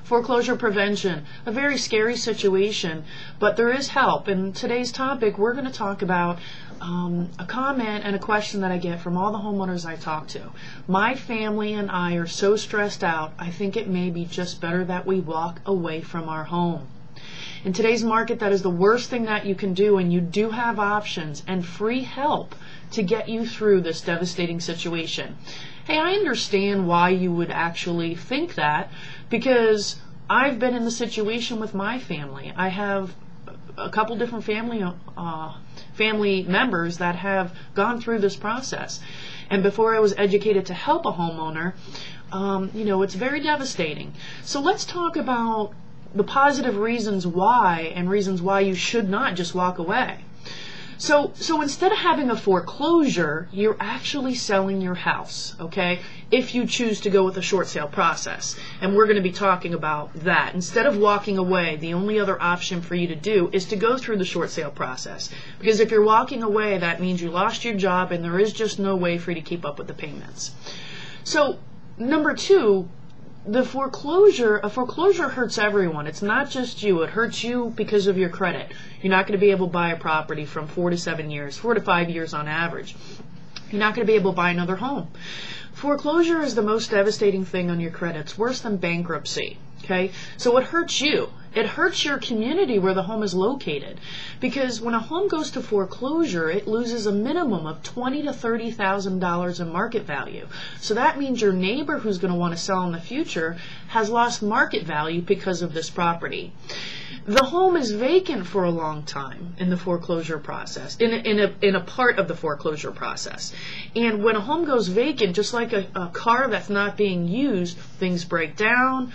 Foreclosure prevention, a very scary situation, but there is help. In today's topic, we're going to talk about a comment and a question that I get from all the homeowners I talk to. My family and I are so stressed out, I think it may be just better that we walk away from our home. In today's market, that is the worst thing that you can do, and you do have options and free help to get you through this devastating situation. Hey, I understand why you would actually think that, because I've been in the situation with my family. I have a couple different family members that have gone through this process. And before I was educated to help a homeowner, it's very devastating. So let's talk about the positive reasons why, and reasons why you should not just walk away. So instead of having a foreclosure, you're actually selling your house, okay? If you choose to go with a short sale process. And we're going to be talking about that. Instead of walking away, the only other option for you to do is to go through the short sale process. Because if you're walking away, that means you lost your job and there is just no way for you to keep up with the payments. So, number two, a foreclosure hurts everyone. It's not just you. It hurts you because of your credit. You're not going to be able to buy a property from 4 to 5 years on average. You're not going to be able to buy another home. Foreclosure is the most devastating thing on your credit. It's worse than bankruptcy. Okay? So it hurts you. It hurts your community where the home is located. Because when a home goes to foreclosure, it loses a minimum of $20,000 to $30,000 in market value. So that means your neighbor who's going to want to sell in the future has lost market value because of this property. The home is vacant for a long time in the foreclosure process, in a part of the foreclosure process. And when a home goes vacant, just like a car that's not being used, things break down.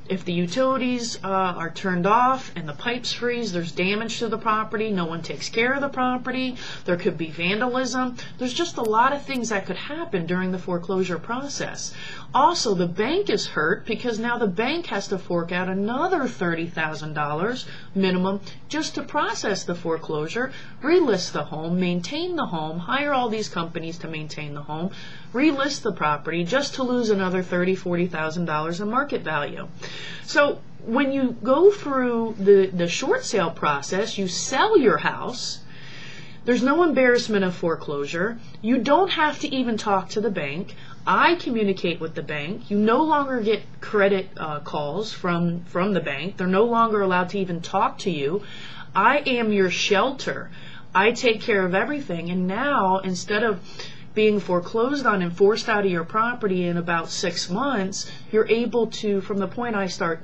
If the utilities are turned off and the pipes freeze, there's damage to the property, no one takes care of the property, there could be vandalism. There's just a lot of things that could happen during the foreclosure process. Also, the bank is hurt because now the bank has to fork out another $30,000 minimum just to process the foreclosure, relist the home, maintain the home, hire all these companies to maintain the home, relist the property just to lose another $30,000, $40,000 in market value. So when you go through the short sale process, you sell your house. There's no embarrassment of foreclosure. You don't have to even talk to the bank. I communicate with the bank. You no longer get credit calls from the bank. They're no longer allowed to even talk to you. I am your shelter. I take care of everything. And now, instead of being foreclosed on and forced out of your property in about 6 months, you're able to, from the point I start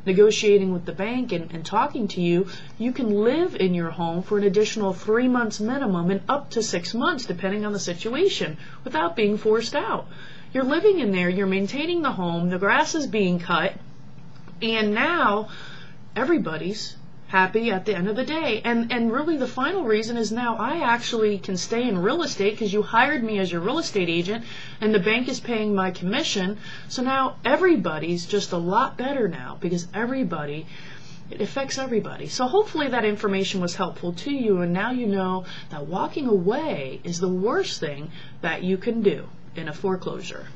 negotiating with the bank and talking to you, you can live in your home for an additional 3 months minimum and up to 6 months depending on the situation without being forced out. You're living in there, you're maintaining the home, the grass is being cut, and now everybody's happy at the end of the day. And really the final reason is now I actually can stay in real estate because you hired me as your real estate agent and the bank is paying my commission. So now everybody's just a lot better now because it affects everybody. So hopefully that information was helpful to you, and now you know that walking away is the worst thing that you can do in a foreclosure.